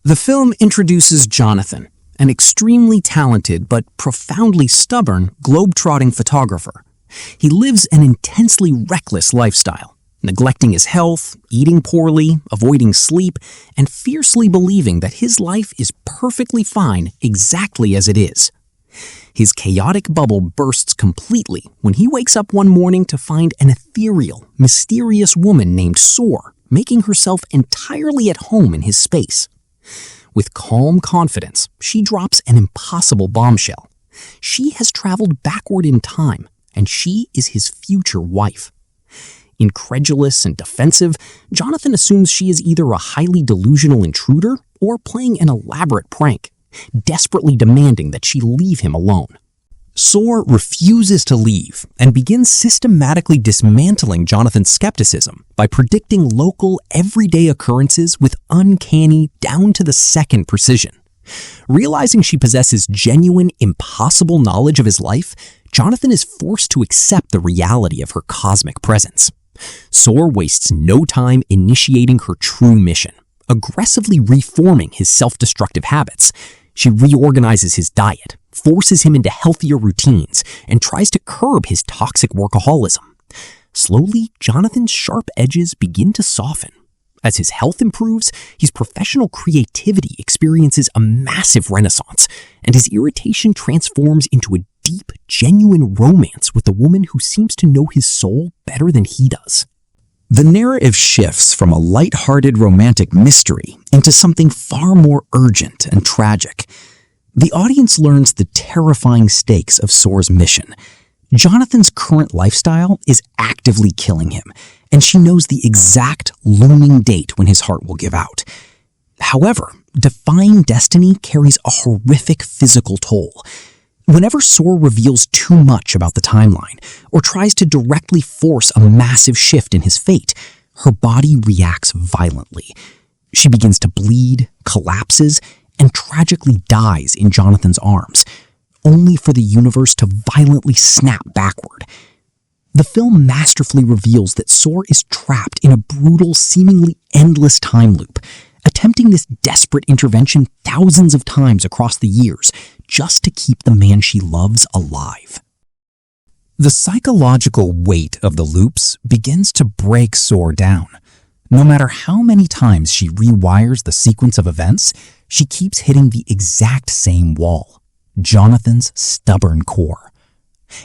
The film introduces Jonathan, an extremely talented but profoundly stubborn globe-trotting photographer. He lives an intensely reckless lifestyle, neglecting his health, eating poorly, avoiding sleep, and fiercely believing that his life is perfectly fine exactly as it is. His chaotic bubble bursts completely when he wakes up one morning to find an ethereal, mysterious woman named Soar making herself entirely at home in his space. With calm confidence, she drops an impossible bombshell. She has traveled backward in time, and she is his future wife. Incredulous and defensive, Jonathan assumes she is either a highly delusional intruder or playing an elaborate prank, desperately demanding that she leave him alone. Soar refuses to leave and begins systematically dismantling Jonathan's skepticism by predicting local, everyday occurrences with uncanny, down-to-the-second precision. Realizing she possesses genuine, impossible knowledge of his life, Jonathan is forced to accept the reality of her cosmic presence. Soar wastes no time initiating her true mission, aggressively reforming his self-destructive habits. She reorganizes his diet, forces him into healthier routines, and tries to curb his toxic workaholism. Slowly, Jonathan's sharp edges begin to soften. As his health improves, his professional creativity experiences a massive renaissance, and his irritation transforms into a deep, genuine romance with the woman who seems to know his soul better than he does. The narrative shifts from a light-hearted romantic mystery into something far more urgent and tragic. The audience learns the terrifying stakes of Soar's mission. Jonathan's current lifestyle is actively killing him, and she knows the exact looming date when his heart will give out. However, defying destiny carries a horrific physical toll. Whenever Soar reveals too much about the timeline or tries to directly force a massive shift in his fate, her body reacts violently. She begins to bleed, collapses, and tragically dies in Jonathan's arms, only for the universe to violently snap backward. The film masterfully reveals that Soar is trapped in a brutal, seemingly endless time loop, attempting this desperate intervention thousands of times across the years just to keep the man she loves alive. The psychological weight of the loops begins to break Soar down. No matter how many times she rewires the sequence of events, she keeps hitting the exact same wall, Jonathan's stubborn core.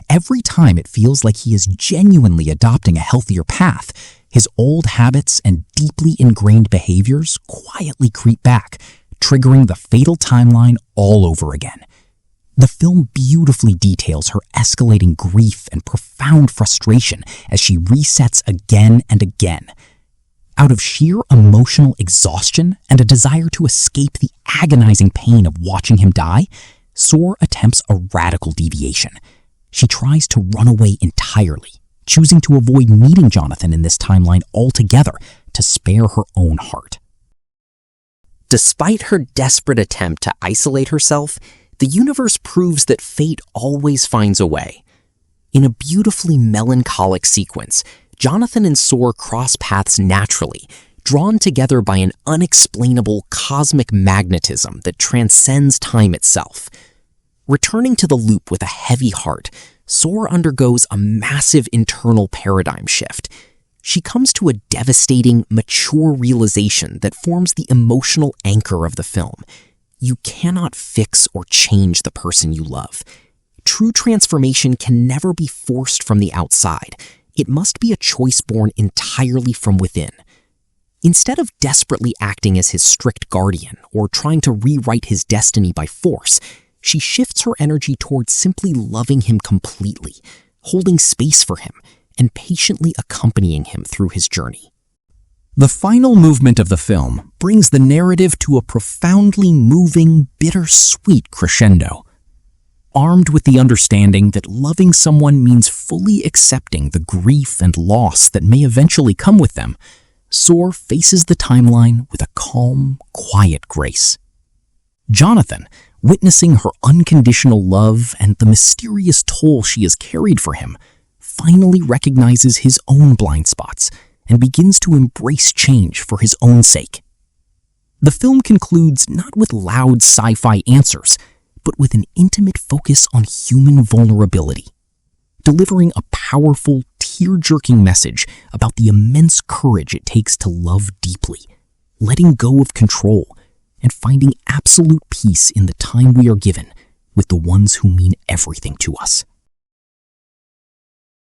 Every time it feels like he is genuinely adopting a healthier path, his old habits and deeply ingrained behaviors quietly creep back, triggering the fatal timeline all over again. The film beautifully details her escalating grief and profound frustration as she resets again and again. Out of sheer emotional exhaustion and a desire to escape the agonizing pain of watching him die, Soar attempts a radical deviation. She tries to run away entirely, choosing to avoid meeting Jonathan in this timeline altogether to spare her own heart. Despite her desperate attempt to isolate herself, the universe proves that fate always finds a way. In a beautifully melancholic sequence, Jonathan and Soar cross paths naturally, drawn together by an unexplainable cosmic magnetism that transcends time itself. Returning to the loop with a heavy heart, Soar undergoes a massive internal paradigm shift. She comes to a devastating, mature realization that forms the emotional anchor of the film. You cannot fix or change the person you love. True transformation can never be forced from the outside. It must be a choice born entirely from within. Instead of desperately acting as his strict guardian or trying to rewrite his destiny by force, she shifts her energy towards simply loving him completely, holding space for him, and patiently accompanying him through his journey. The final movement of the film brings the narrative to a profoundly moving, bittersweet crescendo. Armed with the understanding that loving someone means fully accepting the grief and loss that may eventually come with them, Soar faces the timeline with a calm, quiet grace. Jonathan, witnessing her unconditional love and the mysterious toll she has carried for him, finally recognizes his own blind spots and begins to embrace change for his own sake. The film concludes not with loud sci-fi answers, but with an intimate focus on human vulnerability, delivering a powerful, tear-jerking message about the immense courage it takes to love deeply, letting go of control, and finding absolute peace in the time we are given with the ones who mean everything to us.